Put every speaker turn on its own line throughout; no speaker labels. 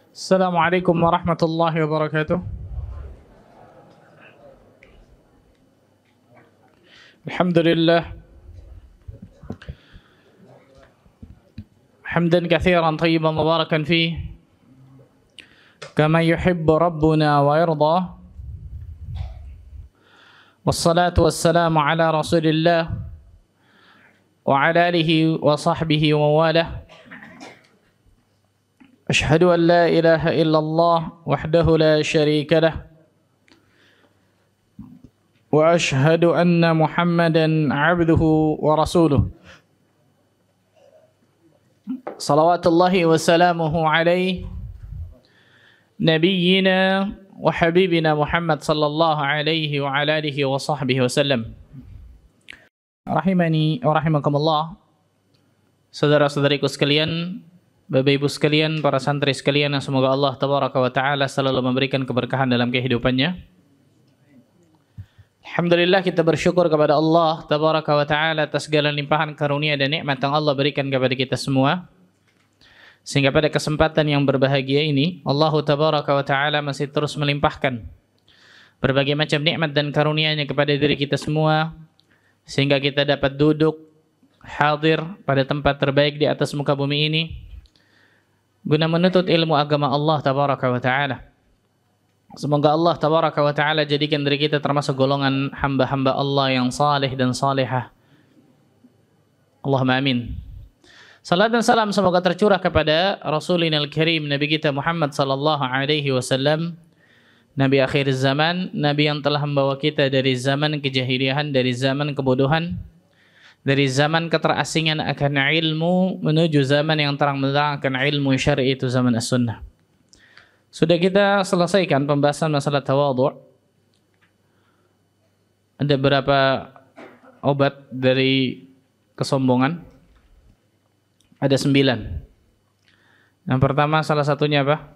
Assalamualaikum warahmatullahi wabarakatuh. Alhamdulillah hamdan katsiran tayyiban mubarakan fih kama yuhibbu rabbuna wa yarda. Wassalatu wassalamu ala Rasulillah wa ala alihi wa sahbihi wa walah. Ashhadu an la ilaha illallah wahdahu la syarika lah wa ashhadu anna Muhammadan abduhu wa rasuluh. Salawatullahi wa salamuhu alaihi nabiyyina wa habibina Muhammad sallallahu alaihi wa ala alihi wa sahbihi wasallam. Rahimani wa rahimakumullah. Saudara-saudariku sekalian, Bapak Ibu sekalian, para santri sekalian, yang semoga Allah tabaraka wa taala selalu memberikan keberkahan dalam kehidupannya. Alhamdulillah, kita bersyukur kepada Allah tabaraka wa taala atas segala limpahan karunia dan nikmat yang Allah berikan kepada kita semua. Sehingga pada kesempatan yang berbahagia ini, Allah tabaraka wa taala masih terus melimpahkan berbagai macam nikmat dan karunia-Nya kepada diri kita semua, sehingga kita dapat duduk hadir pada tempat terbaik di atas muka bumi ini guna menuntut ilmu agama Allah tabaraka wa taala. Semoga Allah tabaraka wa taala jadikan diri kita termasuk golongan hamba-hamba Allah yang saleh dan salihah. Allahumma amin. Salat dan salam semoga tercurah kepada Rasulina al-Karim, Nabi kita Muhammad sallallahu alaihi wasallam, Nabi akhir zaman, Nabi yang telah membawa kita dari zaman kejahiliahan, dari zaman kebodohan, dari zaman keterasingan akan ilmu menuju zaman yang terang benderang akan ilmu syar'i, itu zaman as-sunnah. Sudah kita selesaikan pembahasan masalah tawadhu'. Ada berapa obat dari kesombongan? Ada 9. Yang pertama, salah satunya apa?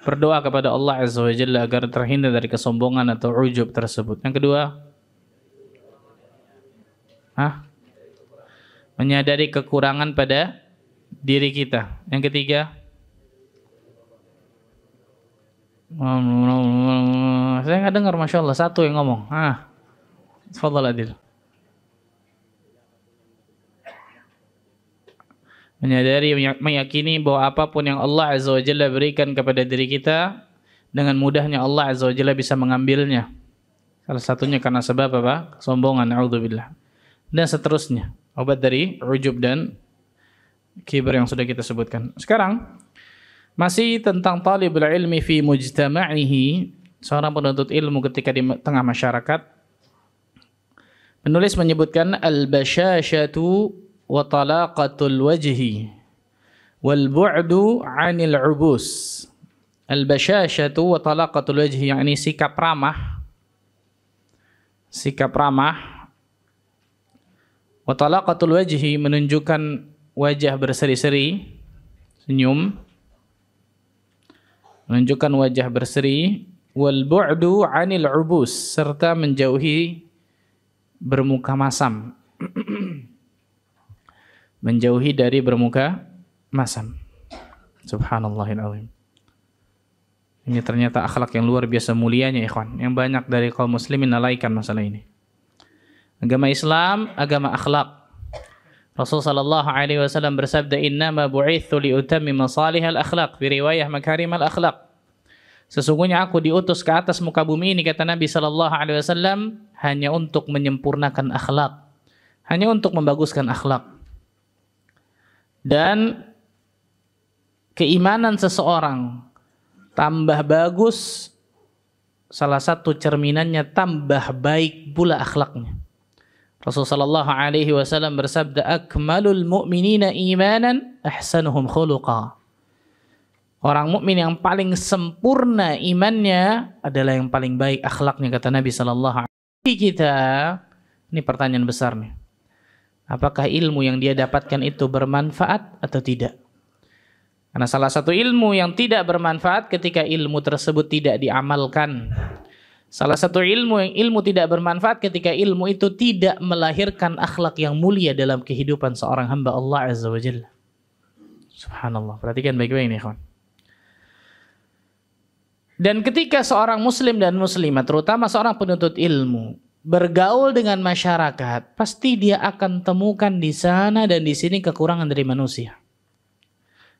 Berdoa kepada Allah Azza wa Jalla agar terhindar dari kesombongan atau ujub tersebut. Yang kedua, menyadari kekurangan pada diri kita. Yang ketiga, saya nggak dengar, masya Allah, satu yang ngomong. Tafadhal Adil. Menyadari, meyakini bahwa apapun yang Allah Azza wa Jalla berikan kepada diri kita, dengan mudahnya Allah Azza wa Jalla bisa mengambilnya. Salah satunya karena sebab apa? Kesombongan, na'udzubillah. Dan seterusnya, obat dari ujub dan kibr yang sudah kita sebutkan. Sekarang masih tentang talibul ilmi fi mujtama'ihi, seorang penuntut ilmu ketika di tengah masyarakat. Penulis menyebutkan al-bashashatu wa talaqatul wajhi wal bu'du 'anil 'ubus. Al-bashashatu wa talaqatul wajhi, yakni sikap ramah, wa talaqatul wajhi, menunjukkan wajah berseri-seri, senyum, menunjukkan wajah berseri, wal bu'du 'anil 'ubus, serta menjauhi bermuka masam. Menjauhi dari bermuka masam. Subhanallahil azim. Ini ternyata akhlak yang luar biasa mulianya, ikhwan, yang banyak dari kaum muslimin lalaikan masalah ini. Agama Islam, agama akhlak. Rasul sallallahu alaihi wasallam bersabda, "Innama bu'itsu liutammima salihal akhlaq." Fi riwayah makarimal akhlaq. Sesungguhnya aku diutus ke atas muka bumi ini, kata Nabi sallallahu alaihi wasallam, hanya untuk menyempurnakan akhlak, hanya untuk membaguskan akhlak. Dan keimanan seseorang tambah bagus, salah satu cerminannya tambah baik pula akhlaknya. Rasulullah sallallahu alaihi wasallam bersabda, "Akmalul mu'minina imanan ahsanuhum khuluqa." Orang mukmin yang paling sempurna imannya adalah yang paling baik akhlaknya, kata Nabi sallallahu alaihi wasallam. Kita, ini pertanyaan besar nih. Apakah ilmu yang dia dapatkan itu bermanfaat atau tidak? Karena salah satu ilmu yang tidak bermanfaat ketika ilmu tersebut tidak diamalkan. Salah satu ilmu tidak bermanfaat ketika ilmu itu tidak melahirkan akhlak yang mulia dalam kehidupan seorang hamba Allah Azza wa Jalla. Subhanallah. Perhatikan baik-baik nih, kawan. Dan ketika seorang muslim dan muslimah, terutama seorang penuntut ilmu, bergaul dengan masyarakat, pasti dia akan temukan di sana dan di sini kekurangan dari manusia.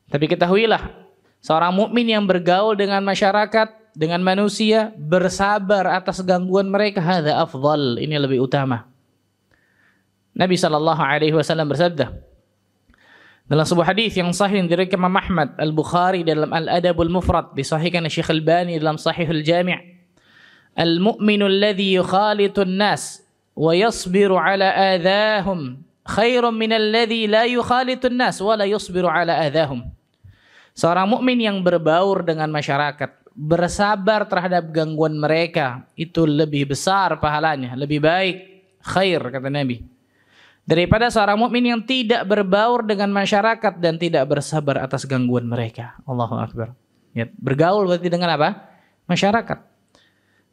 Tapi ketahuilah, seorang mukmin yang bergaul dengan masyarakat, dengan manusia, bersabar atas gangguan mereka, hadza afdal, ini lebih utama. Nabi SAW bersabda dalam sebuah hadis yang sahih dari Imam Ahmad, Al-Bukhari dalam Al-Adabul Mufrad, disahihkan oleh Syekh Albani dalam Sahihul Jami', al-mu'minu alladhi yukhalitu an-nas wa yasbiru ala adahum khairun min alladhi la yukhalitu an-nas wa la yasbiru ala adahum. Seorang mukmin yang berbaur dengan masyarakat, bersabar terhadap gangguan mereka, itu lebih besar pahalanya, lebih baik, khair kata Nabi, daripada seorang mukmin yang tidak berbaur dengan masyarakat dan tidak bersabar atas gangguan mereka. Allahu Akbar. Ya, bergaul berarti dengan apa? Masyarakat.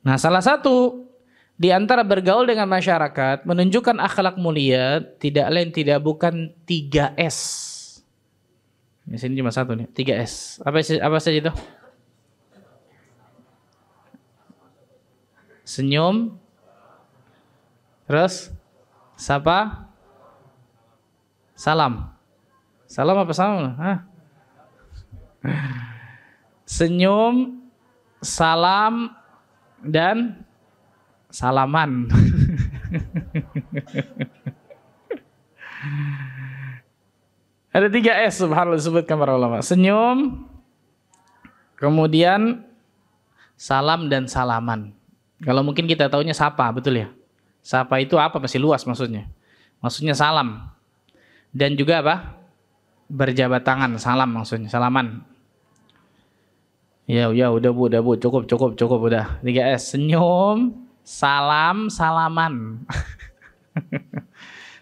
Nah, salah satu di antara bergaul dengan masyarakat menunjukkan akhlak mulia tidak lain tidak bukan 3S. Di sini cuma satu nih, 3S. Apa saja itu? Senyum, terus sapa, salam. Salam apa salam? Hah? Senyum, salam, dan salaman. Ada 3S subhanallah disebutkan para ulama. Senyum, kemudian salam dan salaman. Kalau mungkin kita taunya sapa, betul ya? Sapa itu apa? Masih luas maksudnya. Maksudnya salam. Dan juga apa? Berjabat tangan, salam maksudnya, salaman. Ya udah bu, cukup udah. 3S, senyum, salam, salaman.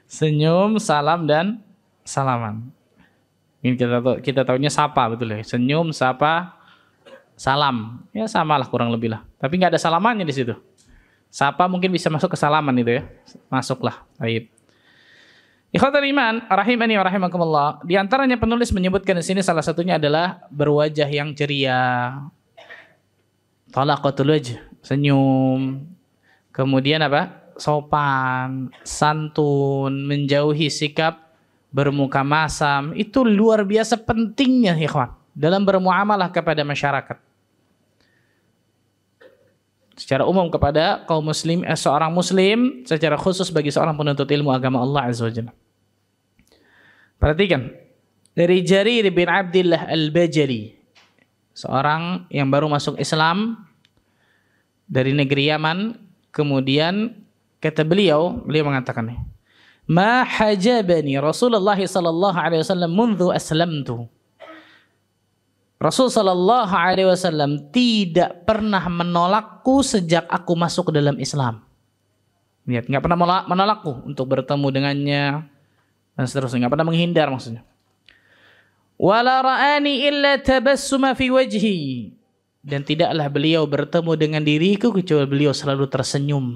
Senyum, salam, dan salaman. Ini kita tahunya sapa, betul ya? Senyum, sapa, salam. Ya samalah kurang lebih lah. Tapi nggak ada salamannya di situ. Sapa mungkin bisa masuk ke salaman itu ya. Masuklah. Baik. Ikhwatul iman, rahimani wa rahimakumullah. Di antaranya penulis menyebutkan di sini salah satunya adalah berwajah yang ceria. Talaqatul wajh, senyum. Kemudian apa? Sopan, santun, menjauhi sikap bermuka masam. Itu luar biasa pentingnya ikhwan dalam bermuamalah kepada masyarakat. Secara umum kepada kaum muslim, seorang muslim, secara khusus bagi seorang penuntut ilmu agama Allah Azza wa Jalla. Perhatikan, dari Jarir bin Abdillah Al-Bajali, seorang yang baru masuk Islam dari negeri Yaman, kemudian kata beliau mengatakan, "Ma hajabani Rasulullah sallallahu alaihi wasallam mundu aslamtu." Rasul sallallahu alaihi wasallam tidak pernah menolakku sejak aku masuk ke dalam Islam. Lihat, enggak pernah menolakku untuk bertemu dengannya dan seterusnya, enggak pernah menghindar maksudnya. Wala ra'ani illa tabassuma fi wajhi, dan tidaklah beliau bertemu dengan diriku kecuali beliau selalu tersenyum.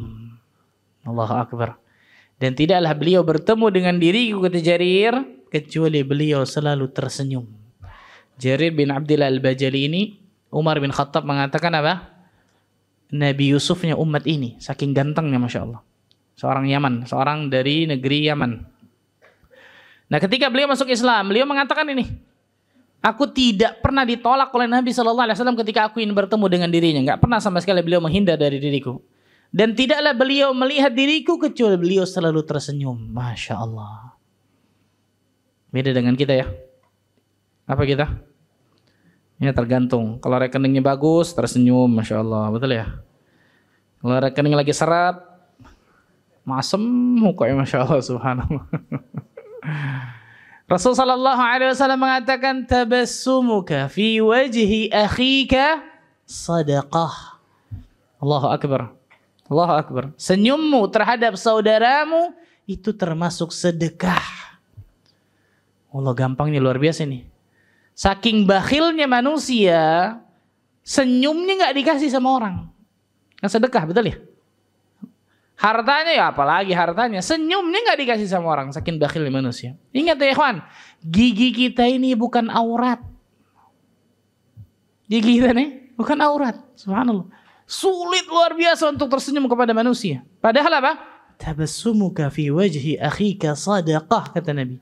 Allahu Akbar. Dan tidaklah beliau bertemu dengan diriku kata Jarir kecuali beliau selalu tersenyum. Jarir bin Abdillah Al-Bajali ini, Umar bin Khattab mengatakan apa? Nabi Yusufnya umat ini, saking gantengnya Masya Allah. Seorang Yaman, seorang dari negeri Yaman. Nah ketika beliau masuk Islam, beliau mengatakan ini, aku tidak pernah ditolak oleh Nabi SAW ketika aku ingin bertemu dengan dirinya. Enggak pernah sama sekali beliau menghindar dari diriku. Dan tidaklah beliau melihat diriku kecuali beliau selalu tersenyum. Masya Allah. Beda dengan kita ya. Apa kita? Ya tergantung. Kalau rekeningnya bagus, tersenyum, Masya Allah. Betul ya? Kalau rekening lagi seret, masem mukanya, Masya Allah, subhanallah. Rasul sallallahu alaihi wasallam mengatakan, tabassumuka fi wajhi akhika sadaqah. Allahu Akbar. Allahu Akbar. Senyummu terhadap saudaramu itu termasuk sedekah. Allah, gampangnya luar biasa nih. Saking bakhilnya manusia, senyumnya nggak dikasih sama orang. Yang sedekah, betul ya? Hartanya ya apalagi hartanya, senyumnya nggak dikasih sama orang. Saking bakhilnya manusia. Ingat ya ikhwan, gigi kita ini bukan aurat. Gigi kita nih Bukan aurat. Subhanallah. Sulit luar biasa untuk tersenyum kepada manusia. Padahal apa? Tabassumuka fi wajhi akhika sadaqah, kata Nabi.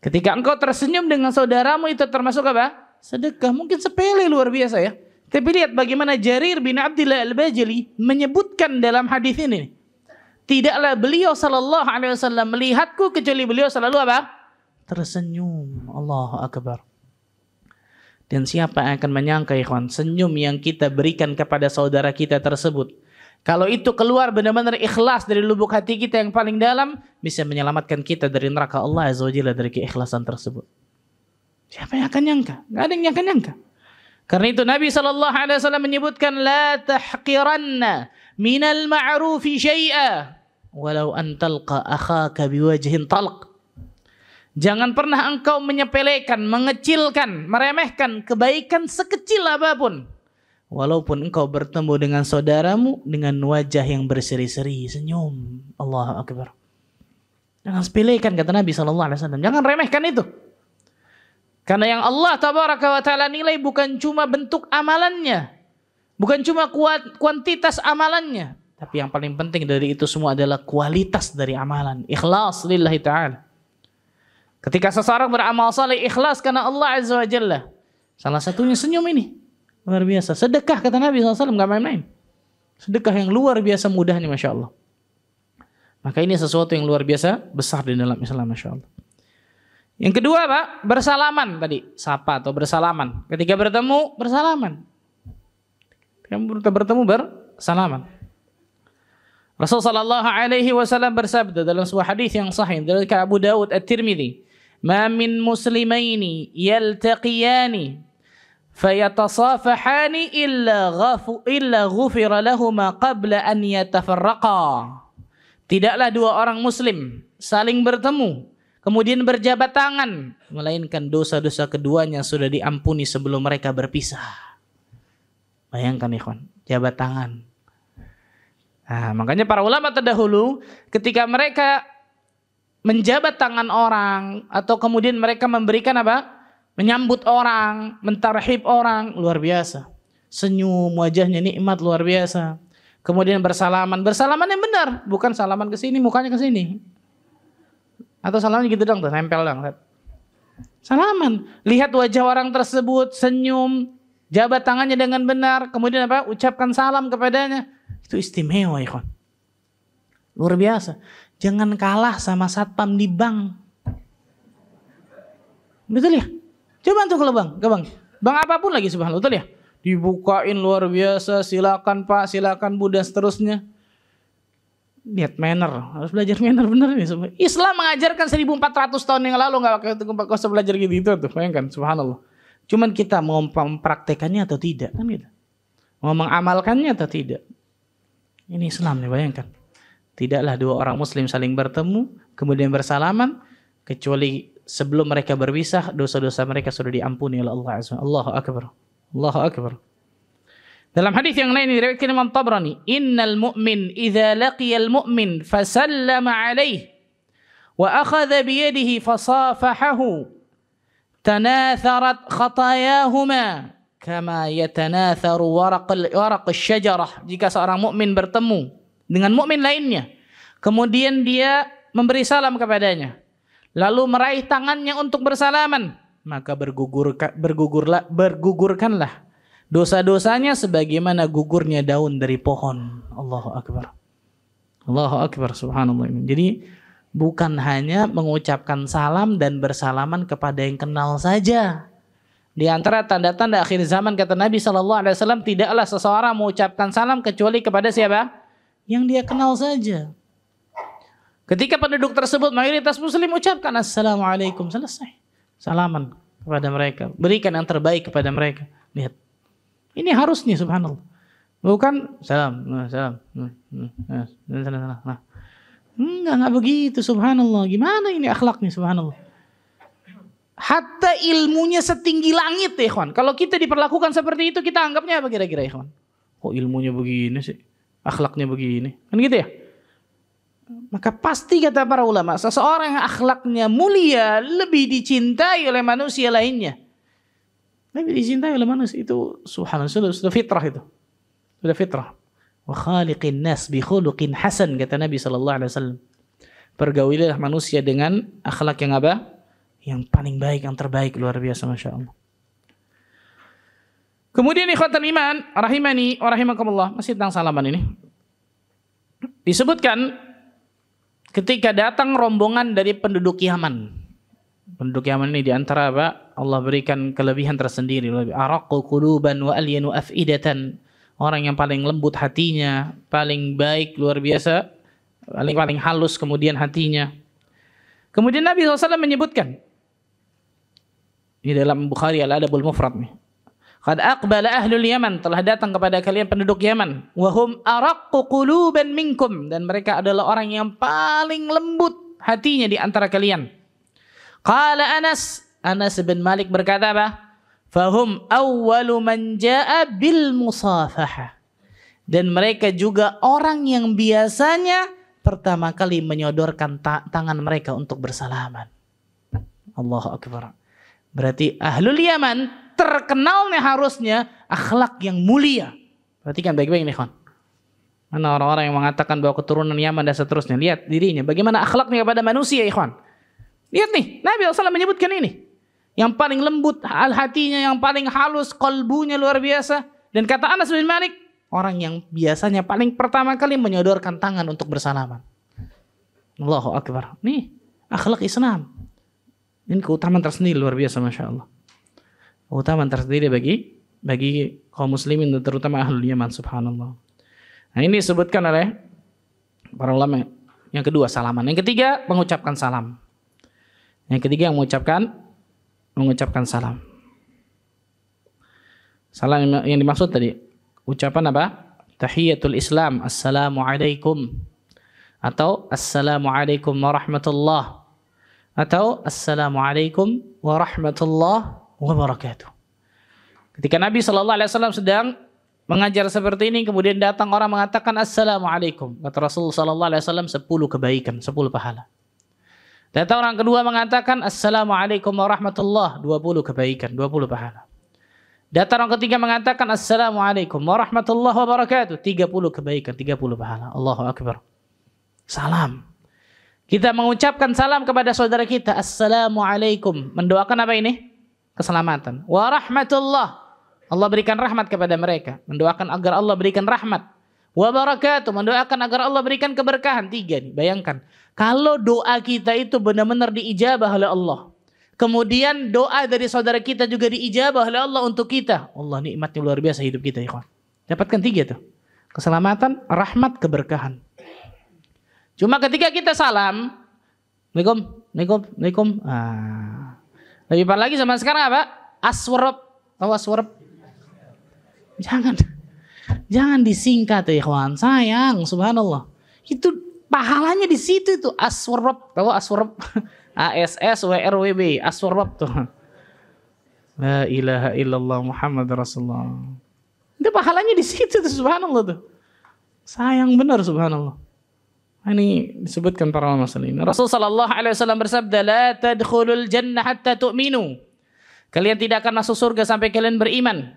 Ketika engkau tersenyum dengan saudaramu itu termasuk apa? Sedekah. Mungkin sepele luar biasa ya. Tapi lihat bagaimana Jarir bin Abdullah Al-Bajali menyebutkan dalam hadis ini. Tidaklah beliau sallallahu alaihi wasallam melihatku kecuali beliau selalu apa? Tersenyum. Allahu akbar. Dan siapa yang akan menyangka, ikhwan, senyum yang kita berikan kepada saudara kita tersebut, kalau itu keluar benar-benar ikhlas dari lubuk hati kita yang paling dalam, bisa menyelamatkan kita dari neraka Allah Azza wa Jalla dari keikhlasan tersebut. Siapa yang akan nyangka? Gak ada yang akan nyangka. Karena itu Nabi SAW menyebutkan, la tahqiranna minal ma'rufi syai'a walau an talqa akhaka biwajhin talq. Jangan pernah engkau menyepelekan, mengecilkan, meremehkan kebaikan sekecil apapun. Walaupun engkau bertemu dengan saudaramu dengan wajah yang berseri-seri, senyum. Allahu akbar. Jangan sepelekan, kata Nabi SAW. Jangan remehkan itu. Karena yang Allah tabaraka wa ta'ala nilai bukan cuma bentuk amalannya. Bukan cuma kuantitas amalannya. Tapi yang paling penting dari itu semua adalah kualitas dari amalan. Ikhlas lillahi ta'ala. Ketika seseorang beramal saleh ikhlas karena Allah Azza wa Jalla, salah satunya senyum ini. Luar biasa. Sedekah, kata Nabi SAW, gak main-main. Sedekah yang luar biasa mudahnya, Masya Allah. Maka ini sesuatu yang luar biasa besar di dalam Islam, Masya Allah. Yang kedua, Pak, bersalaman tadi. Sapa atau bersalaman. Ketika bertemu, bersalaman. Ketika bertemu, bersalaman. Rasulullah SAW bersabda dalam sebuah hadis yang sahih dari Abu Dawud At-Tirmidzi, "Ma min muslimaini yaltaqiyani fayatasafahani illa ghufira lahuma qabla an yatafarraqa." Tidaklah dua orang muslim saling bertemu kemudian berjabat tangan, melainkan dosa-dosa keduanya sudah diampuni sebelum mereka berpisah. Bayangkan ikhwan, jabat tangan. Nah, makanya para ulama terdahulu ketika mereka menjabat tangan orang atau kemudian mereka memberikan apa? Menyambut orang, mentarhib orang, luar biasa. Senyum, wajahnya nikmat, luar biasa. Kemudian bersalaman, bersalaman yang benar, bukan salaman ke sini, mukanya ke sini. Atau salaman gitu dong, nempel dong. Salaman, lihat wajah orang tersebut, senyum, jabat tangannya dengan benar, kemudian apa? Ucapkan salam kepadanya. Itu istimewa, ikhwan. Luar biasa. Jangan kalah sama satpam di bank. Betul ya? Coba tuh kalau bang, ke bang. Bang apapun lagi subhanallah, betul ya? Dibukain luar biasa, silakan Pak, silakan Bu dan seterusnya. Lihat manner, harus belajar manner bener nih. Islam mengajarkan 1400 tahun yang lalu enggak usah belajar gitu tuh, bayangkan subhanallah. Cuman kita mau mempraktekannya atau tidak kan gitu. Mau mengamalkannya atau tidak. Ini Islam nih, bayangkan. Tidaklah dua orang muslim saling bertemu kemudian bersalaman kecuali sebelum mereka berpisah dosa-dosa mereka sudah diampuni oleh Allah Azza. Allahu akbar. Allahu akbar. Dalam hadis yang lain diriwayatkan Imam Tabrani, "Innal mu'min idza laqiyal mu'min fasallama alaihi wa akhadha bi yadihi fasafahahu tanatharat khatayahuma kama yatanatharu waraq asy-syajarah." Jika seorang mukmin bertemu dengan mukmin lainnya, kemudian dia memberi salam kepadanya, lalu meraih tangannya untuk bersalaman, maka bergugurkanlah dosa-dosanya sebagaimana gugurnya daun dari pohon. Allahu akbar. Allahu akbar, subhanallah. Jadi bukan hanya mengucapkan salam dan bersalaman kepada yang kenal saja. Di antara tanda-tanda akhir zaman kata Nabi SAW, tidaklah seseorang mengucapkan salam kecuali kepada siapa? Yang dia kenal saja. Ketika penduduk tersebut mayoritas muslim ucapkan assalamualaikum, selesai. Salaman kepada mereka, berikan yang terbaik kepada mereka. Lihat. Ini harus nih subhanallah. Bukan salam. Nah. Enggak begitu subhanallah. Gimana ini akhlaknya subhanallah. Hatta ilmunya setinggi langit ya ikhwan. Kalau kita diperlakukan seperti itu kita anggapnya apa kira-kira ya ikhwan? Kok ilmunya begini sih? Akhlaknya begini. Kan gitu ya? Maka pasti kata para ulama, seseorang yang akhlaknya mulia lebih dicintai oleh manusia lainnya. Nabi dicintai oleh manusia, itu subhanallah, sudah fitrah itu. Sudah fitrah. Wa khaliqin nas bi khuluqin hasan, kata Nabi SAW. Pergaulilah manusia dengan akhlak yang apa? Yang paling baik, yang terbaik, luar biasa, Masya Allah. Kemudian ikhwatal iman, rahimani wa rahimakumullah, masih tentang salaman ini. Disebutkan ketika datang rombongan dari penduduk Yaman. Penduduk Yaman ini diantara apa? Allah berikan kelebihan tersendiri. Araqu quluban wa alyanu af'idatan. Orang yang paling lembut hatinya, paling baik, luar biasa, paling halus kemudian hatinya. Kemudian Nabi SAW menyebutkan, di dalam Bukhari Al-Adabul Mufrad nih, qad aqbala ahlul Yaman, telah datang kepada kalian penduduk Yaman, wa hum araqqu quluban minkum, dan mereka adalah orang yang paling lembut hatinya di antara kalian. Qala Anas bin Malik berkata apa? Fahum awwalu man jaa bil musafahah. Dan mereka juga orang yang biasanya pertama kali menyodorkan tangan mereka untuk bersalaman. Allahu Akbar. Berarti ahlul Yaman terkenalnya harusnya akhlak yang mulia. Perhatikan baik-baik nih, kawan. Mana orang-orang yang mengatakan bahwa keturunan Yaman dan seterusnya. Lihat dirinya, bagaimana akhlaknya kepada manusia, ikhwan. Lihat nih, Nabi SAW menyebutkan ini. Yang paling lembut hatinya, yang paling halus kalbunya, luar biasa. Dan kata Anas bin Malik, orang yang biasanya paling pertama kali menyodorkan tangan untuk bersalaman. Allahu Akbar. Nih, akhlak Islam. Ini keutamaan tersendiri, luar biasa, Masya Allah. Keutamaan tersendiri bagi kaum muslimin, terutama ahlul Yaman, subhanallah. Nah, ini disebutkan oleh para ulama. Yang kedua, salaman. Yang ketiga, mengucapkan salam. Yang ketiga, mengucapkan salam. Salam yang dimaksud tadi, ucapan apa? Tahiyatul Islam, assalamualaikum, atau assalamualaikum warahmatullah, atau assalamualaikum warahmatullahi wabarakatuh. Ketika Nabi SAW sedang mengajar seperti ini, kemudian datang orang mengatakan assalamualaikum, kata Rasulullah SAW, 10 kebaikan, 10 pahala. Datang orang kedua mengatakan assalamualaikum warahmatullahi, 20 kebaikan, 20 pahala. Datang orang ketiga mengatakan assalamualaikum warahmatullahi wabarakatuh, 30 kebaikan, 30 pahala. Allahu Akbar. Salam. Kita mengucapkan salam kepada saudara kita, assalamualaikum, mendoakan apa ini? Keselamatan. Warahmatullah, Allah berikan rahmat kepada mereka, mendoakan agar Allah berikan rahmat. Wabarakatuh, mendoakan agar Allah berikan keberkahan. 3 nih, bayangkan. Kalau doa kita itu benar-benar diijabah oleh Allah, kemudian doa dari saudara kita juga diijabah oleh Allah untuk kita, Allah, nikmatnya luar biasa hidup kita, ikhwan. Dapatkan 3 tuh. Keselamatan, rahmat, keberkahan. Cuma ketika kita salam, Assalamualaikum. Lebih parah lagi sama sekarang apa? Aswarab. Tahu aswarab? Jangan disingkat, ikhwan. Sayang, subhanallah. Itu pahalanya di situ itu, aswarab. Tahu aswarab? ASSWRWB, aswarab tuh. La ilaha illallah Muhammad Rasulullah. Itu pahalanya di situ tuh, subhanallah tuh. Sayang benar, subhanallah. Ini disebutkan para ulama muslimin. Rasul sallallahu alaihi wasallam bersabda, "La tadkhulul jannah hatta tu'minu." Kalian tidak akan masuk surga sampai kalian beriman.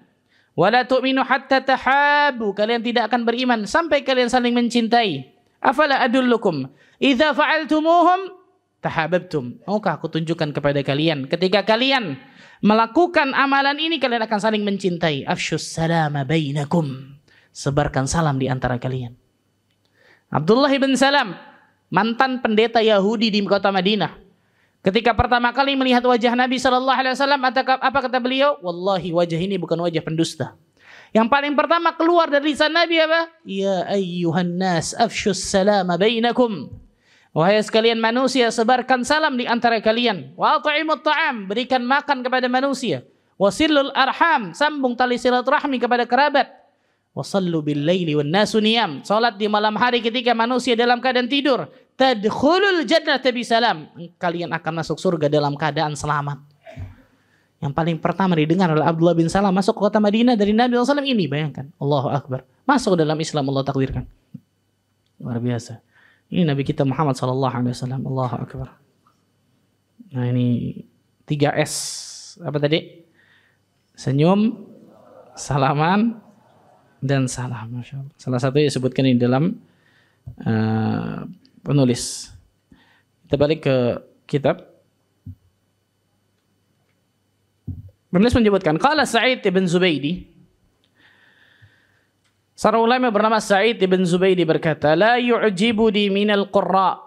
"Wa la tu'minu hatta tahabbu." Kalian tidak akan beriman sampai kalian saling mencintai. "Afala adullukum idza fa'altumuhum tahabbtum." Maukah aku tunjukkan kepada kalian, ketika kalian melakukan amalan ini kalian akan saling mencintai. "Afshus salama bainakum." Sebarkan salam di antara kalian. Abdullah bin Salam, mantan pendeta Yahudi di kota Madinah, ketika pertama kali melihat wajah Nabi SAW, apa kata beliau? Wallahi, wajah ini bukan wajah pendusta. Yang paling pertama keluar dari lisan Nabi apa? Ya ayyuhan nas, afshus salama bainakum. Wahai sekalian manusia, sebarkan salam di antara kalian. Wa at'imut ta'am, berikan makan kepada manusia. Wasilul arham, sambung tali silaturahmi kepada kerabat. Wasallu bil laili wan nasu niyam, salat di malam hari ketika manusia dalam keadaan tidur. Tadkhulul jannata bisalam, kalian akan masuk surga dalam keadaan selamat. Yang paling pertama didengar oleh Abdullah bin Salam masuk ke kota Madinah dari Nabi SAW ini, bayangkan. Allahu Akbar. Masuk dalam Islam, Allah takdirkan. Luar biasa. Ini Nabi kita Muhammad SAW. Allahu Akbar. Nah, ini 3S. Apa tadi? senyum, salaman, dan salam. Masya Allah. Salah satu yang disebutkan di dalam penulis. Kita balik ke kitab. Penulis menyebutkan, qala Sa'id ibn Zubaydi, seorang ulama bernama Sa'id ibn Zubaydi berkata, la yu'jibuni minal qurra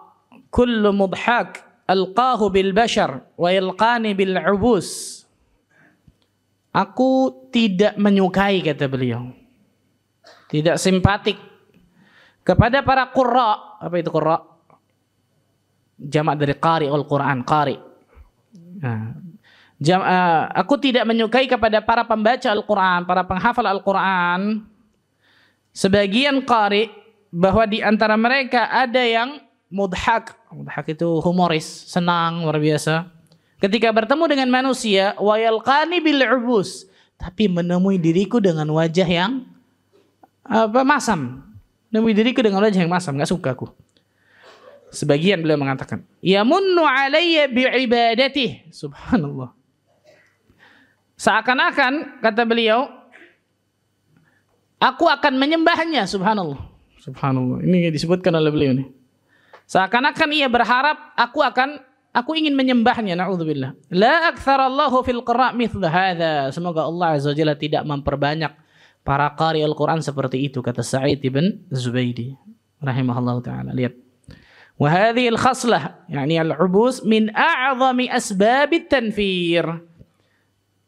kullu mudhak alqahu bil bashar wa yalqani bil ubus. Aku tidak menyukai, kata beliau, tidak simpatik kepada para qurra. Apa itu qurra? Jamak dari qari al-Quran, qari. Aku tidak menyukai kepada para pembaca Al-Quran, para penghafal Al-Quran. Sebagian qari, bahwa di antara mereka ada yang mudhak. Mudhak itu humoris, senang, luar biasa. Ketika bertemu dengan manusia, wa yalqani bil ubus, tapi menemui diriku dengan wajah yang masam. Menemui diriku dengan wajah yang masam, enggak suka aku. Sebagian beliau mengatakan, yamunnu alayya bi'ibadatih. Subhanallah. Seakan-akan, kata beliau, aku akan menyembahnya. Subhanallah. Subhanallah. Ini disebutkan oleh beliau nih. Seakan-akan ia berharap aku ingin menyembahnya. Na'udzubillah. La aktsarallahu fil qira' mithla hadza. Semoga Allah Azza wa Jalla tidak memperbanyak para qari Al-Quran seperti itu, kata Sa'id ibn Zubaydi rahimahullah taala. Lihat. Wa hadhihi al-khaslah, yani al-ubus, min a'zami asbabit tanfir.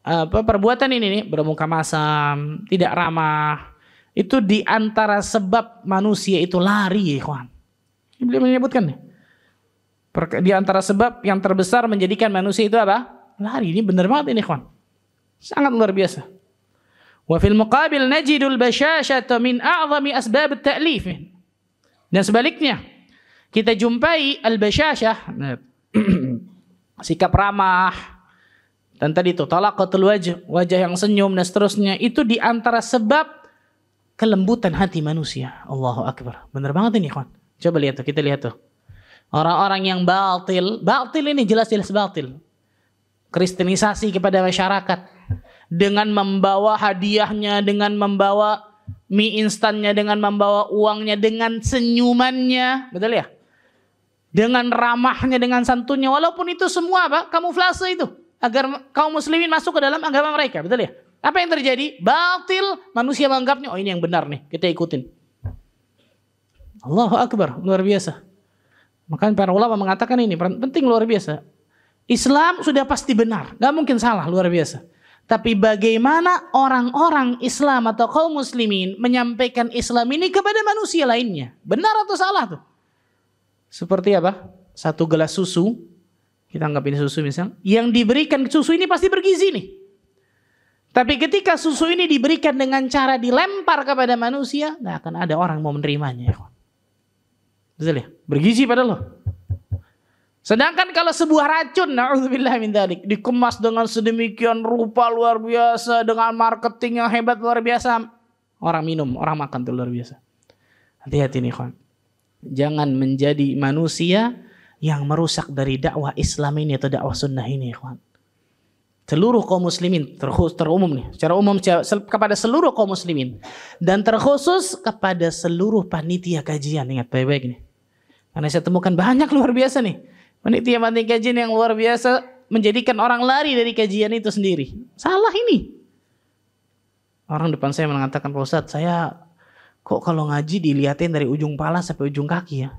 Perbuatan ini nih, bermuka masam, tidak ramah, itu di antara sebab manusia itu lari, ya ikhwan. Beliau menyebutkan nih, di antara sebab yang terbesar menjadikan manusia itu apa? Lari. Ini benar banget ini, ikhwan. Sangat luar biasa. Wa fil muqabil najidul bashashata min a'zami asbab at-ta'lif. Dan sebaliknya, kita jumpai al-bashashah, sikap ramah, dan tadi itu talaqatul wajah yang senyum dan seterusnya, itu di antara sebab kelembutan hati manusia. Allahu akbar. Benar banget ini, ikhwan. Coba lihat tuh, kita lihat tuh. Orang-orang yang batil ini jelas-jelas batil. Kristenisasi kepada masyarakat dengan membawa hadiahnya, dengan membawa mie instannya, dengan membawa uangnya, dengan senyumannya, betul ya? Dengan ramahnya, dengan santunnya, walaupun itu semua apa? Kamuflase itu, agar kaum muslimin masuk ke dalam agama mereka, betul ya? Apa yang terjadi? Batil, manusia menganggapnya, oh ini yang benar nih, kita ikutin. Allahu akbar, luar biasa. Makanya para ulama mengatakan ini penting, luar biasa. Islam sudah pasti benar, gak mungkin salah, luar biasa. Tapi bagaimana orang-orang Islam atau kaum muslimin menyampaikan Islam ini kepada manusia lainnya? Benar atau salah tuh? Seperti apa? Satu gelas susu, kita anggap ini susu misal, yang diberikan susu ini pasti bergizi nih. Tapi ketika susu ini diberikan dengan cara dilempar kepada manusia, nggak akan ada orang mau menerimanya. Betul ya? Bergizi pada lo. Sedangkan kalau sebuah racun, na'udzubillah min dzalik, dikemas dengan sedemikian rupa luar biasa, dengan marketing yang hebat luar biasa, orang minum, orang makan tuh luar biasa. Hati-hati nih, kawan. Jangan menjadi manusia yang merusak dari dakwah Islam ini atau dakwah sunnah ini, kawan. Seluruh kaum muslimin, terumum nih, secara umum kepada seluruh kaum muslimin, dan terkhusus kepada seluruh panitia kajian. Ingat baik-baik nih, karena saya temukan banyak luar biasa nih panitia kajian yang luar biasa menjadikan orang lari dari kajian itu sendiri. Salah ini. Orang depan saya mengatakan, Pak Ustadz, saya kok kalau ngaji dilihatin dari ujung pala sampai ujung kaki ya.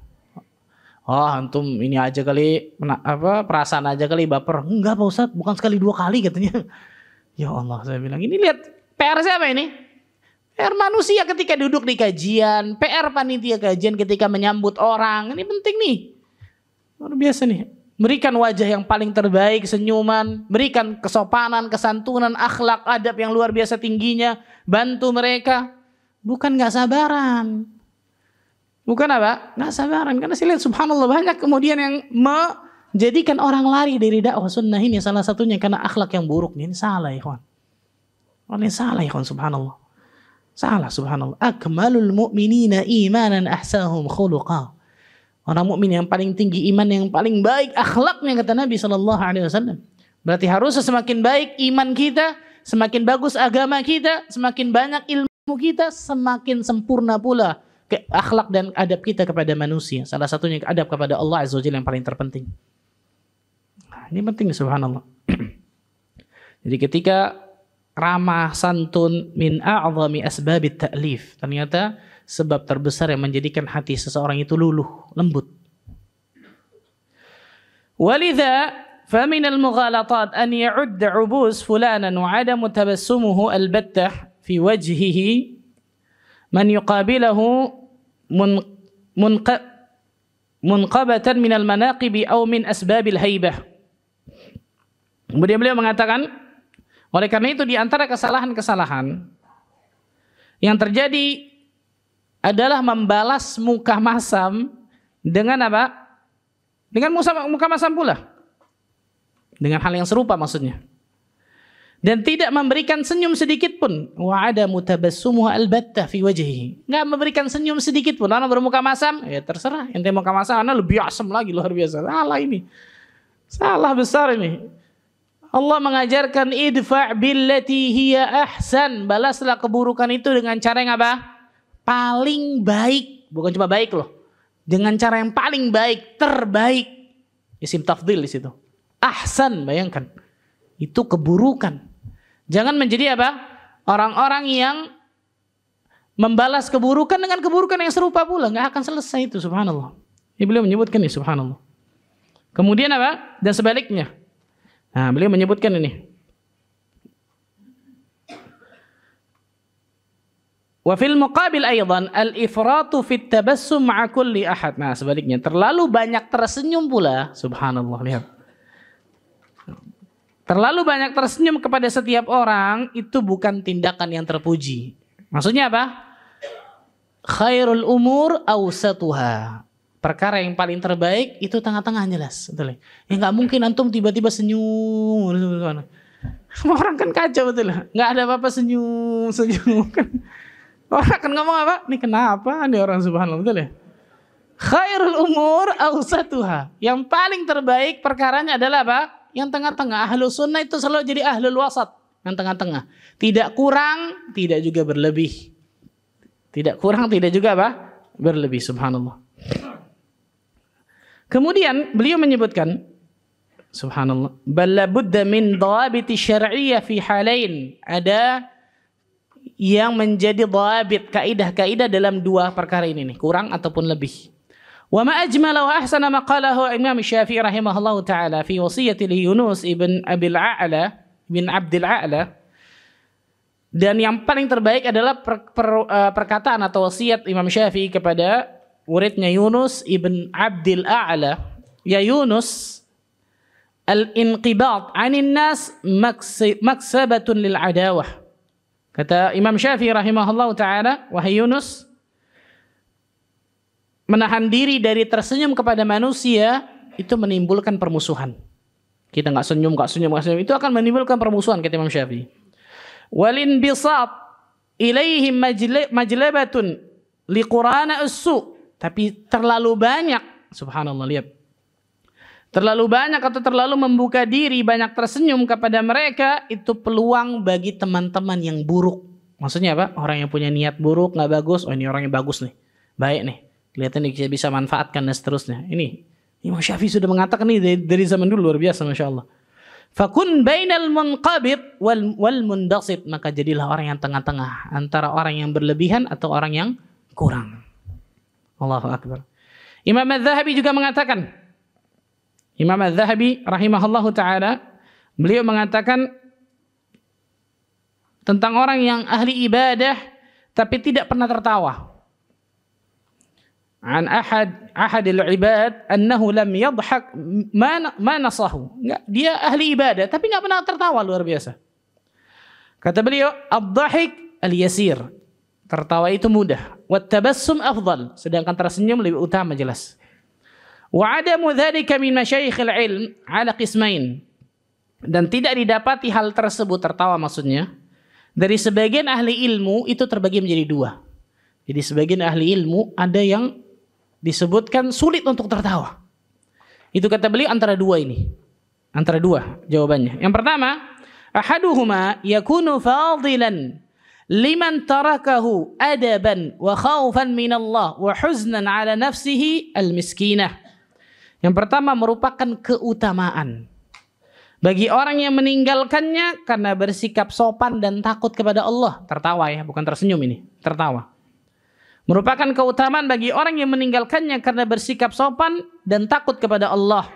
Oh antum ini aja kali, perasaan aja kali, baper. Enggak Pak Ustadz, bukan sekali dua kali katanya. Ya Allah, saya bilang, ini lihat PR siapa ini? PR manusia ketika duduk di kajian, PR panitia kajian ketika menyambut orang. Ini penting nih. Luar biasa nih. Berikan wajah yang paling terbaik, senyuman, berikan kesopanan, kesantunan, akhlak, adab yang luar biasa tingginya, bantu mereka. Bukan gak sabaran. Bukan apa? Gak sabaran. Karena saya lihat subhanallah banyak kemudian yang menjadikan orang lari dari dakwah sunnah ini. Salah satunya karena akhlak yang buruk. Ini salah ya kawan. Ini salah ya kawan, subhanallah. Salah subhanallah. Akmalul mu'minina imanan ahsahum khuluqa. Orang mukmin yang paling tinggi iman, yang paling baik akhlaknya, kata Nabi SAW. Berarti harus semakin baik iman kita, semakin bagus agama kita, semakin banyak ilmu kita, semakin sempurna pula akhlak dan adab kita kepada manusia. Salah satunya adab kepada Allah Azza wa Jalla yang paling terpenting. Nah, ini penting subhanallah. Jadi ketika ramah santun min a'zami asbabit ta'lif, ternyata sebab terbesar yang menjadikan hati seseorang itu luluh, lembut. Walidha فمن المغالطات أن يعد عبوس فلانا وعدم تبسمه البتة في وجهه من يقابله منقبة من المناقب أو من أسباب الهيبة. Kemudian beliau mengatakan, oleh karena itu di antara kesalahan-kesalahan yang terjadi adalah membalas muka masam dengan apa? Dengan muka masam pula. Dengan hal yang serupa maksudnya. Dan tidak memberikan senyum sedikit pun. Wa ada mutabassumuhu albattah fi wajhihi. Enggak memberikan senyum sedikit pun. Anak bermuka masam, ya terserah. Ente muka masam, anak lebih asam lagi, luar biasa. Salah ini. Salah besar ini. Allah mengajarkan idfa' billati hiya ahsan. Balaslah keburukan itu dengan cara yang apa? Paling baik. Bukan cuma baik loh. Dengan cara yang paling baik, terbaik. Isim tafdhil di situ. Ahsan, bayangkan. Itu keburukan. Jangan menjadi apa? Orang-orang yang membalas keburukan dengan keburukan yang serupa pula. Nggak akan selesai itu, subhanallah. Ini beliau menyebutkan ini, subhanallah. Kemudian apa? Dan sebaliknya. Nah, beliau menyebutkan ini. Wa fil muqabil aidan al-ifratu fit tabassum ma'a kulli ahad. Nah, sebaliknya. Terlalu banyak tersenyum pula. Subhanallah, lihat. Terlalu banyak tersenyum kepada setiap orang itu bukan tindakan yang terpuji. Maksudnya apa? Khairul umur awsatuha. Perkara yang paling terbaik itu tengah-tengah jelas. Betul. Ya nggak mungkin antum tiba-tiba senyum. Semua orang kan kacau betul. Nggak ada apa-apa senyum. Orang akan ngomong apa? Ini kenapa? Ini orang subhanallah betul ya. Khairul umur awsatuha. Yang paling terbaik perkaranya adalah apa? Yang tengah-tengah. Ahlus sunnah itu selalu jadi ahlul wasat. Yang tengah-tengah. Tidak kurang, tidak juga berlebih. Tidak kurang, tidak juga apa? Berlebih, subhanallah. Kemudian beliau menyebutkan, subhanallah, balla budda min dhawabiti syar'iyyah fi halain. Ada yang menjadi dhawabit, kaidah-kaidah dalam dua perkara ini nih, kurang ataupun lebih. Wa ma ajmala wa ahsana ma qalahu Imam Syafi'i rahimahullahu taala fi wasiyati li Yunus ibn Abdul A'la. Dan yang paling terbaik adalah perkataan atau wasiat Imam Syafi'i kepada muridnya Yunus ibn Abdul A'la. Ya Yunus, al-inqibat 'anil nas maksabatun lil adawah. Kata Imam Syafi'i rahimahullahu taala, wahai Yunus, menahan diri dari tersenyum kepada manusia itu menimbulkan permusuhan. Kita nggak senyum, itu akan menimbulkan permusuhan kata Imam Syafi'i. Walin bisat ilaihim majlabatun liqurana as-su. Tapi terlalu banyak, subhanallah, lihat. Terlalu banyak atau terlalu membuka diri, banyak tersenyum kepada mereka, itu peluang bagi teman-teman yang buruk. Maksudnya apa? Orang yang punya niat buruk, nggak bagus. Oh, ini orang yang bagus nih, baik nih. Kelihatan dia bisa manfaatkan dan seterusnya. Ini Imam Syafi'i sudah mengatakan ini dari zaman dulu, luar biasa, masya Allah. Fakun bainal munqabid wal mundasit, maka jadilah orang yang tengah-tengah antara orang yang berlebihan atau orang yang kurang. Allahu akbar. Imam Az-Zahabi juga mengatakan, Imam Az-Zahabi rahimahullahu taala, beliau mengatakan tentang orang yang ahli ibadah tapi tidak pernah tertawa. An ahadil ibad annahu lam yadhhak ma nasahu. Dia ahli ibadah tapi enggak pernah tertawa, luar biasa. Kata beliau, ad-dhahik al-yasir. Tertawa itu mudah. Wat tabassum afdal, sedangkan tersenyum lebih utama, jelas. Wa adamu dzalika min masyayikhil ilm ala qismain. Dan tidak didapati hal tersebut, tertawa maksudnya, dari sebagian ahli ilmu itu terbagi menjadi dua. Jadi sebagian ahli ilmu ada yang disebutkan sulit untuk tertawa. Itu kata beliau antara dua ini. Antara dua jawabannya. Yang pertama, Ahaduhuma yakunu fadilan liman tarakahu adaban wa khaufan min Allah wa huznan ala nafsihi al-miskinah. Yang pertama merupakan keutamaan bagi orang yang meninggalkannya karena bersikap sopan dan takut kepada Allah. Tertawa ya, bukan tersenyum ini, tertawa. Merupakan keutamaan bagi orang yang meninggalkannya karena bersikap sopan dan takut kepada Allah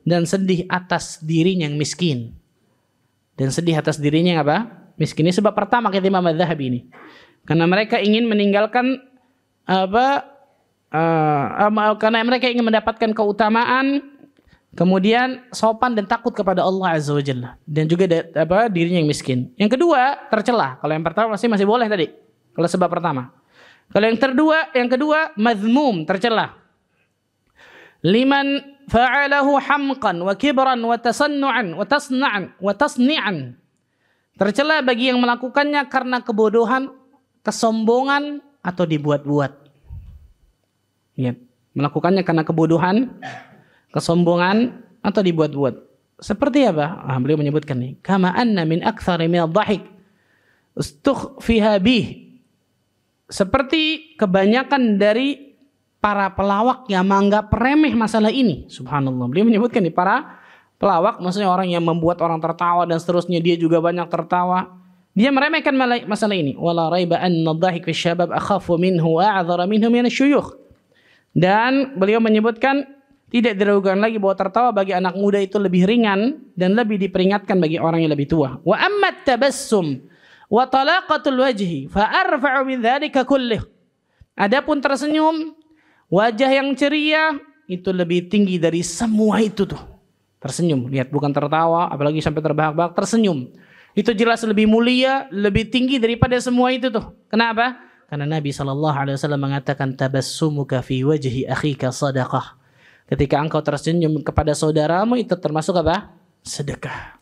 dan sedih atas dirinya yang miskin. Dan sedih atas dirinya yang apa? Miskin. Ini sebab pertama kata Imam Az-Zahabi ini. Karena mereka ingin meninggalkan karena mereka ingin mendapatkan keutamaan, kemudian sopan dan takut kepada Allah Azza wa Jalla, dan juga dirinya yang miskin. Yang kedua tercela. Kalau yang pertama masih boleh tadi. Kalau sebab pertama. Kalau yang kedua mazmum, tercela. Liman fa'alahu hamqan wa kibran wa tasannu'an wa tasni'an. Tercela bagi yang melakukannya karena kebodohan, kesombongan, atau dibuat-buat. Ya, melakukannya karena kebodohan, kesombongan, atau dibuat-buat. Seperti apa? Beliau menyebutkan nih, kama anna min aktsari min ad-dhahik ustukhfiha bih. Seperti kebanyakan dari para pelawak yang menganggap remeh masalah ini. Subhanallah. Beliau menyebutkan nih, para pelawak, maksudnya orang yang membuat orang tertawa dan seterusnya, dia juga banyak tertawa. Dia meremehkan masalah ini. Wala raiba anna ad-dhahik fi syabab akhafu minhu wa a'dhara minhu min asy-syuyukh. Dan beliau menyebutkan tidak diragukan lagi bahwa tertawa bagi anak muda itu lebih ringan dan lebih diperingatkan bagi orang yang lebih tua. Wa amma tabassum wa talaqatul wajhi fa arfa'u min dzalika kullih. Adapun tersenyum, wajah yang ceria itu lebih tinggi dari semua itu tuh. Tersenyum, lihat, bukan tertawa, apalagi sampai terbahak-bahak, tersenyum. Itu jelas lebih mulia, lebih tinggi daripada semua itu tuh. Kenapa? Karena Nabi SAW mengatakan tabassumuka fi wajhi akhika sadaqah. Ketika engkau tersenyum kepada saudaramu itu termasuk apa? Sedekah.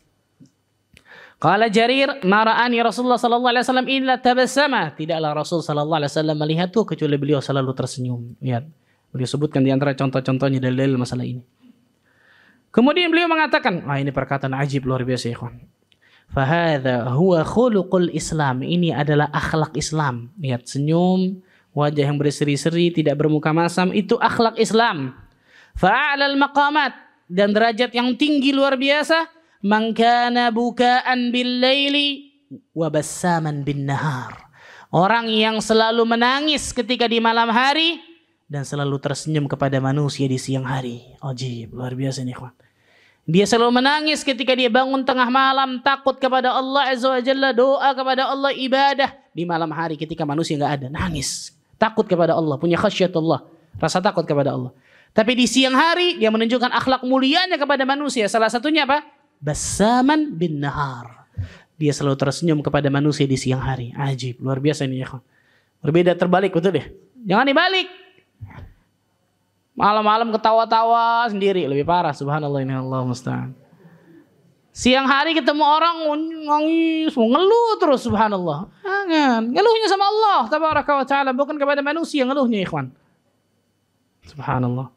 Qala Jarir, mara'ani Rasulullah SAW illa tabassama. Tidaklah Rasul SAW melihatku kecuali beliau selalu tersenyum. Lihat, beliau sebutkan di antara contoh-contohnya dalil masalah ini. Kemudian beliau mengatakan, ini perkataan ajib luar biasa ya kawan. Fahadha huwa khuluqul Islam. Ini adalah akhlak Islam. Lihat, senyum, wajah yang berseri-seri, tidak bermuka masam, itu akhlak Islam. Fa'alal maqamat, dan derajat yang tinggi luar biasa. Man kana bukaan bil laili wa bassaman bin nahar. Orang yang selalu menangis ketika di malam hari dan selalu tersenyum kepada manusia di siang hari. Ajib, luar biasa nih kawan. Dia selalu menangis ketika dia bangun tengah malam, takut kepada Allah Azza wa Jalla, doa kepada Allah, ibadah. Di malam hari ketika manusia enggak ada, nangis. Takut kepada Allah, punya khasyatullah, rasa takut kepada Allah. Tapi di siang hari dia menunjukkan akhlak mulianya kepada manusia. Salah satunya apa? Bassaman bin nahar. Dia selalu tersenyum kepada manusia di siang hari. Ajib, luar biasa ini ya kawan. Berbeda terbalik, betul deh. Jangan dibalik. Malam-malam ketawa-tawa sendiri, lebih parah. Subhanallah, ini Allah musta'an. Siang hari ketemu orang nangis, ngeluh terus, subhanallah. Jangan, ngeluhnya sama Allah tabaraka wa ta'ala, bukan kepada manusia ngeluhnya, ikhwan. Subhanallah.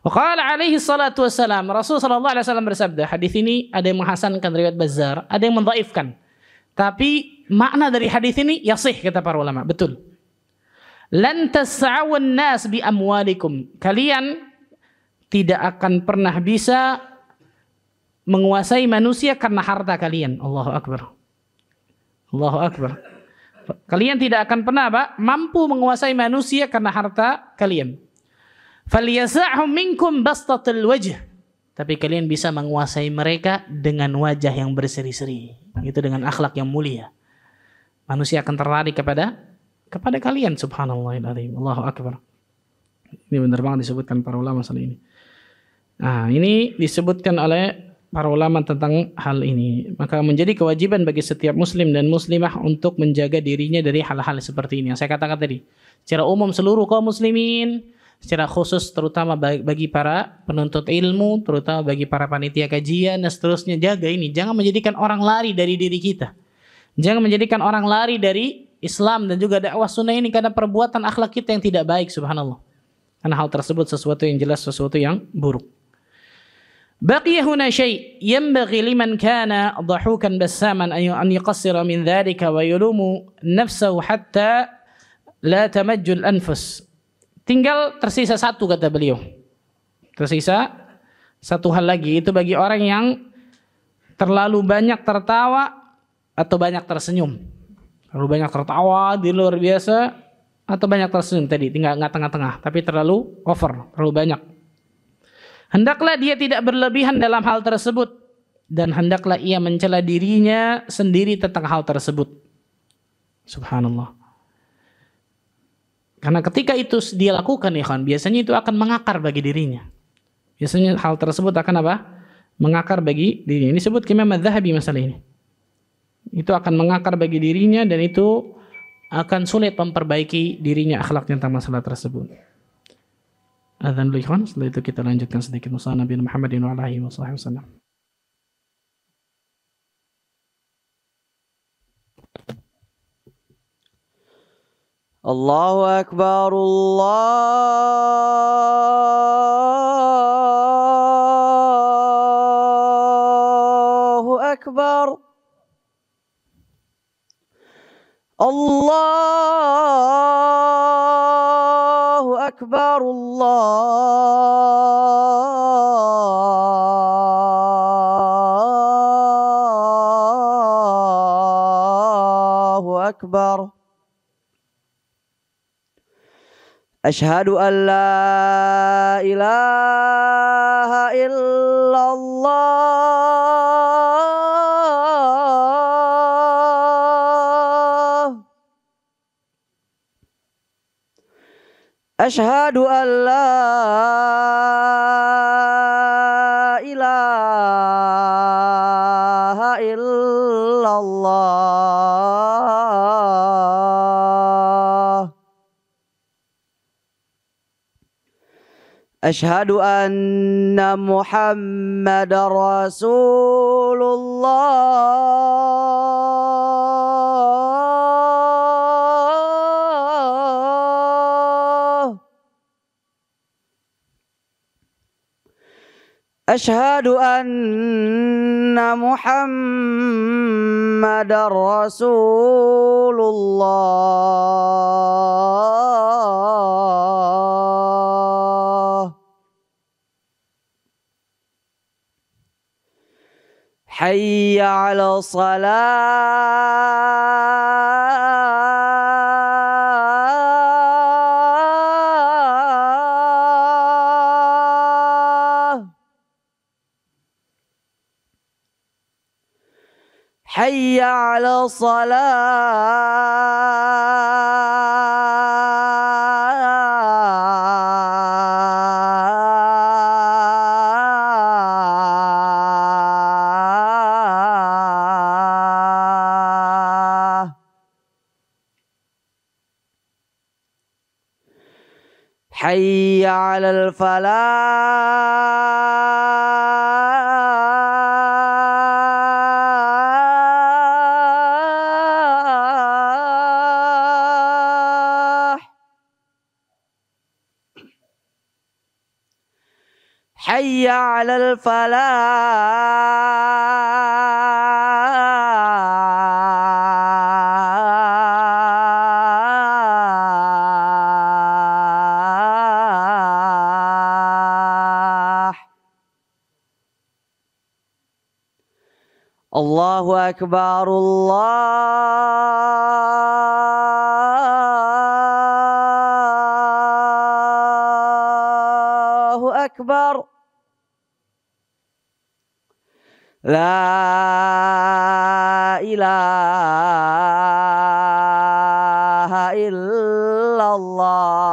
Wa qala alaihi salatu wassalam, Rasul sallallahu alaihi wasallam bersabda, hadis ini ada yang menghasankan riwayat Bazzar, ada yang mendhaifkan. Tapi makna dari hadis ini yasih kata para ulama, betul. Lan tas'awan nas bi amwalikum. Kalian tidak akan pernah bisa menguasai manusia karena harta kalian. Allahu akbar. Allahu akbar. Kalian tidak akan pernah mampu menguasai manusia karena harta kalian. Falyasa'hum minkum bastatul wajh. Tapi kalian bisa menguasai mereka dengan wajah yang berseri-seri. Itu dengan akhlak yang mulia. Manusia akan tertarik kepada kalian, subhanallah, Allahu akbar. Ini benar banget disebutkan para ulama masalah ini. Nah, ini disebutkan oleh para ulama tentang hal ini. Maka menjadi kewajiban bagi setiap muslim dan muslimah untuk menjaga dirinya dari hal-hal seperti ini. Yang saya katakan tadi, secara umum seluruh kaum muslimin, secara khusus terutama bagi para penuntut ilmu, terutama bagi para panitia kajian dan seterusnya, jaga ini. Jangan menjadikan orang lari dari diri kita. Jangan menjadikan orang lari dari Islam dan juga dakwah sunnah ini karena perbuatan akhlak kita yang tidak baik, subhanallah. Karena hal tersebut sesuatu yang jelas, sesuatu yang buruk. بقي هنا شيء ينبغي لمن كان ضحوكا بساما أن يقصر من ذلك ويلوم نفسه حتى لا تمج الأنفس. Tinggal tersisa satu, kata beliau. Tersisa satu hal lagi, itu bagi orang yang terlalu banyak tertawa atau banyak tersenyum. Terlalu banyak tertawa di luar biasa atau banyak tersenyum tadi, tinggal nggak tengah-tengah, tapi terlalu over, terlalu banyak. Hendaklah dia tidak berlebihan dalam hal tersebut, dan hendaklah ia mencela dirinya sendiri tentang hal tersebut. Subhanallah. Karena ketika itu dia lakukan, ya kan, biasanya itu akan mengakar bagi dirinya. Biasanya hal tersebut akan apa? Mengakar bagi dirinya. Ini disebut Imam Az-Zahabi masalah ini. Itu akan mengakar bagi dirinya, dan itu akan sulit memperbaiki dirinya akhlaknya tentang masalah tersebut. Adzan dulu ikhwan, setelah itu kita lanjutkan sedikit musa Nabi Muhammadin wa alihi wasallam.
Allahu Akbar, Allahu Akbar, Allahu Akbar, Allahu Akbar. Asyhadu an la ilaha illallah. Asyhadu an la ilaha illallah. Asyhadu anna Muhammadar Rasulullah. Asyhadu anna Muhammadar Rasulullah. Hayya 'ala salah. Hayya 'ala salah. Hayya 'alal falah. Hayya 'alal falah. Allahu Akbar, Allahu Akbar. La ilaha illallah.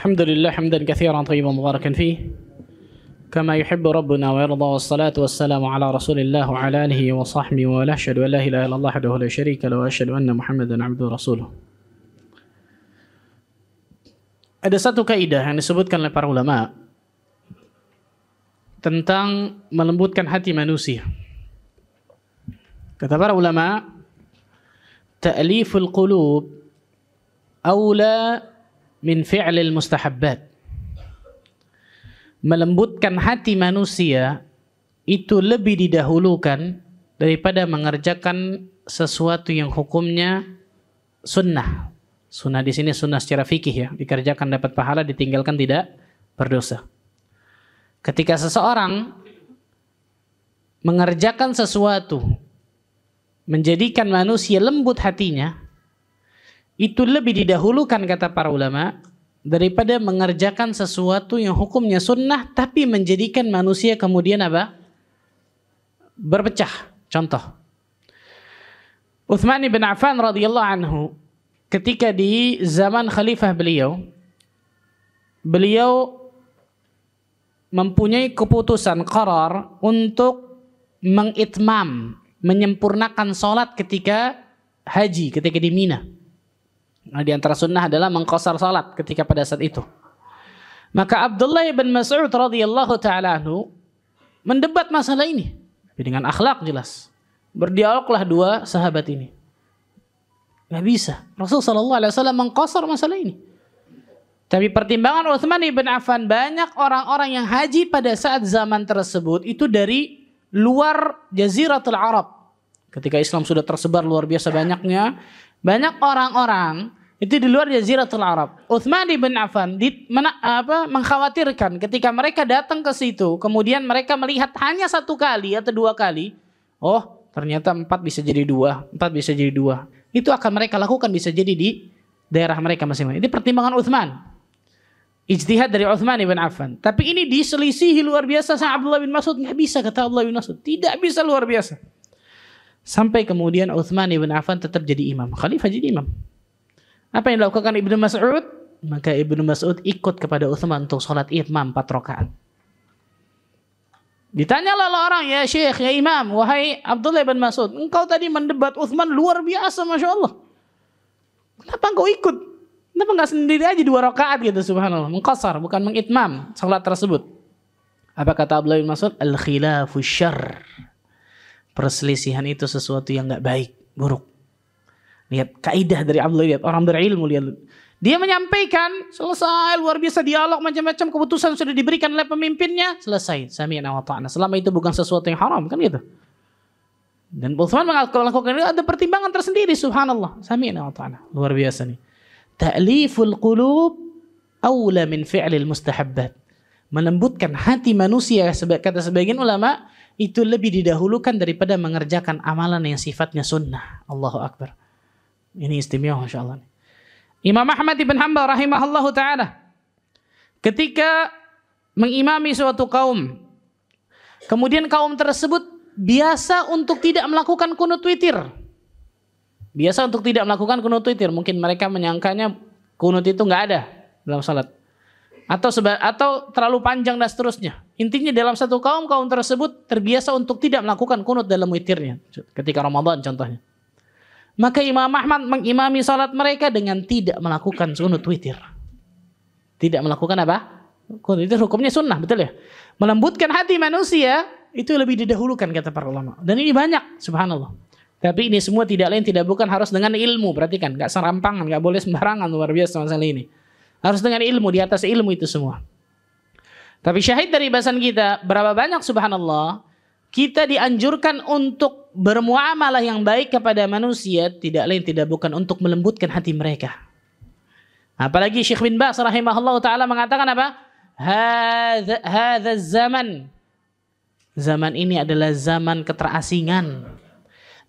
الحمد لله حمدا كثيرا طيبا مباركا فيه كما يحب ربنا ويرضى والصلاة والسلام على رسول الله وعلى آله وصحبه ولا أشهد أن لا إله إلا الله وحده لا شريك له وأشهد أن محمدا عبده ورسوله. Ada satu kaidah yang disebutkan oleh para ulama tentang melembutkan hati manusia. Kata para ulama, ta'liful qulub aula min fi'lil mustahabbat. Melembutkan hati manusia itu lebih didahulukan daripada mengerjakan sesuatu yang hukumnya sunnah. Sunnah di sini sunnah secara fikih ya, dikerjakan dapat pahala, ditinggalkan tidak berdosa. Ketika seseorang mengerjakan sesuatu menjadikan manusia lembut hatinya, itu lebih didahulukan kata para ulama daripada mengerjakan sesuatu yang hukumnya sunnah tapi menjadikan manusia kemudian apa? Berpecah. Contoh, Utsman bin Affan radhiyallahu anhu ketika di zaman khalifah beliau mempunyai keputusan qarar untuk mengitmam, menyempurnakan salat ketika haji, ketika di Mina. Nah, di antara sunnah adalah mengqasar salat ketika pada saat itu. Maka Abdullah bin Mas'ud radhiyallahu taala anhu mendebat masalah ini dengan akhlak jelas. Berdialoglah dua sahabat ini. Nggak bisa. Rasulullah sallallahu alaihi wasallam mengqasar masalah ini. Tapi pertimbangan Utsman bin Affan, banyak orang-orang yang haji pada saat zaman tersebut itu dari luar Jaziratul Arab. Ketika Islam sudah tersebar luar biasa banyaknya, banyak orang-orang itu di luar Jaziratul Arab. Utsman bin Affan mengkhawatirkan ketika mereka datang ke situ, kemudian mereka melihat hanya satu kali atau dua kali, oh ternyata 4 bisa jadi 2, 4 bisa jadi 2. Itu akan mereka lakukan bisa jadi di daerah mereka masing-masing. Ini pertimbangan Utsman. Ijtihad dari Utsman bin Affan. Tapi ini diselisihi luar biasa sama Abdullah bin Mas'ud. Nggak bisa kata Abdullah bin Mas'ud. Tidak bisa, luar biasa. Sampai kemudian Utsman bin Affan tetap jadi imam. Khalifah jadi imam. Apa yang dilakukan Ibnu Mas'ud? Maka Ibnu Mas'ud ikut kepada Utsman untuk sholat itmam 4 rakaat. Ditanyalah orang, ya Syekh, ya Imam, wahai Abdullah bin Mas'ud, engkau tadi mendebat Utsman luar biasa, Masya Allah. Kenapa engkau ikut? Kenapa enggak sendiri aja 2 rakaat gitu, subhanallah. Mengqasar, bukan mengitmam salat tersebut. Apa kata Abdullah bin Mas'ud? Al-khilafu syarr. Perselisihan itu sesuatu yang enggak baik, buruk. Lihat kaidah dari Abdullah, lihat orang berilmu, lihat. Dia menyampaikan, selesai, luar biasa dialog, macam-macam keputusan sudah diberikan oleh pemimpinnya, selesai. Sami'na wa ta'na. Selama itu bukan sesuatu yang haram, kan gitu. Dan Utsman melakukan itu ada pertimbangan tersendiri, subhanallah. Sami'na wa ta'na. Luar biasa nih. Ta'liful qulub awla min fi'lil mustahabbat. Melembutkan hati manusia, kata sebagian ulama, itu lebih didahulukan daripada mengerjakan amalan yang sifatnya sunnah. Allahu Akbar. Ini istimewa, Masya Allah. Imam Ahmad bin Hanbal rahimahullahu ta'ala ketika mengimami suatu kaum, kemudian kaum tersebut biasa untuk tidak melakukan kunut witir. Biasa untuk tidak melakukan kunut witir. Mungkin mereka menyangkanya kunut itu nggak ada dalam salat. Atau terlalu panjang dan seterusnya. Intinya dalam satu kaum tersebut terbiasa untuk tidak melakukan kunut dalam witirnya. Ketika Ramadan contohnya. Maka Imam Ahmad mengimami salat mereka dengan tidak melakukan kunut witir. Tidak melakukan apa? Kunut witir hukumnya sunnah, betul ya? Melembutkan hati manusia itu lebih didahulukan kata para ulama. Dan ini banyak, subhanallah. Tapi ini semua tidak lain tidak bukan harus dengan ilmu. Perhatikan, enggak serampangan, enggak boleh sembarangan, luar biasa masalah ini. Harus dengan ilmu, di atas ilmu itu semua. Tapi syahid dari bahasan kita, berapa banyak subhanallah kita dianjurkan untuk bermuamalah yang baik kepada manusia, tidak lain tidak bukan untuk melembutkan hati mereka. Apalagi Syekh bin Baz rahimahullah ta'ala mengatakan apa? Hadza zaman. Zaman ini adalah zaman keterasingan.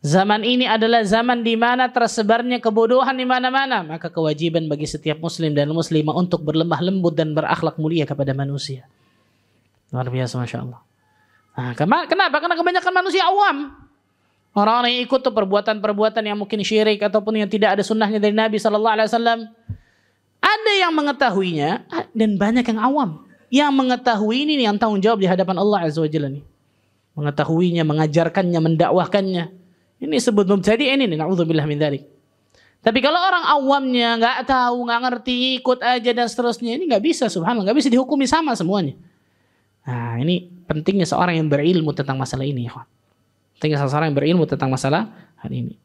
Zaman ini adalah zaman di mana tersebarnya kebodohan di mana-mana. Maka kewajiban bagi setiap muslim dan muslimah untuk berlemah lembut dan berakhlak mulia kepada manusia. Luar biasa, Masya Allah. Nah, kenapa? Karena kebanyakan manusia awam. Orang-orang yang ikut tuh perbuatan-perbuatan yang mungkin syirik ataupun yang tidak ada sunnahnya dari Nabi SAW. Ada yang mengetahuinya dan banyak yang awam. Yang mengetahui ini yang tanggung jawab di hadapan Allah Azza wa Jalla nih. Mengetahuinya, mengajarkannya, mendakwahkannya. Ini sebut mubtadi' ini, na'udzubillah min dzalik. Tapi kalau orang awamnya nggak tahu, nggak ngerti, ikut aja dan seterusnya, ini nggak bisa, subhanallah, nggak bisa dihukumi sama semuanya. Nah, ini pentingnya seorang yang berilmu tentang masalah ini, ya. Pentingnya seorang yang berilmu tentang masalah hal ini.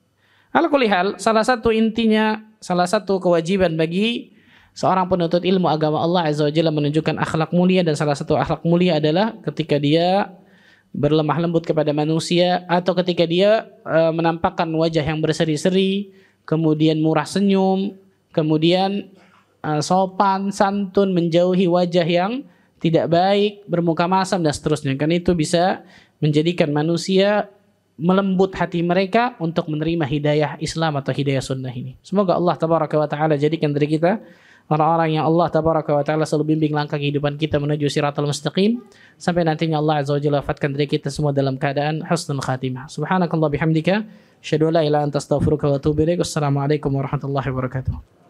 Ala kulli hal, salah satu intinya, salah satu kewajiban bagi seorang penuntut ilmu agama Allah Azza wa Jalla menunjukkan akhlak mulia, dan salah satu akhlak mulia adalah ketika dia berlemah lembut kepada manusia, atau ketika dia menampakkan wajah yang berseri-seri, kemudian murah senyum, kemudian sopan, santun, menjauhi wajah yang tidak baik, bermuka masam dan seterusnya. Karena itu bisa menjadikan manusia melembut hati mereka untuk menerima hidayah Islam atau hidayah sunnah ini. Semoga Allah tabaraka wa ta'ala jadikan dari kita orang-orang yang Allah tabaraka wa ta'ala selalu bimbing langkah kehidupan kita menuju siratal mustaqim, sampai nantinya Allah azza wa jalla wafatkan dari kita semua dalam keadaan husnul khatimah. Subhanakallah bihamdika, asyhadu an la ilaha illa anta astaghfiruka wa atubu ilaik. Wassalamualaikum warahmatullahi wabarakatuh.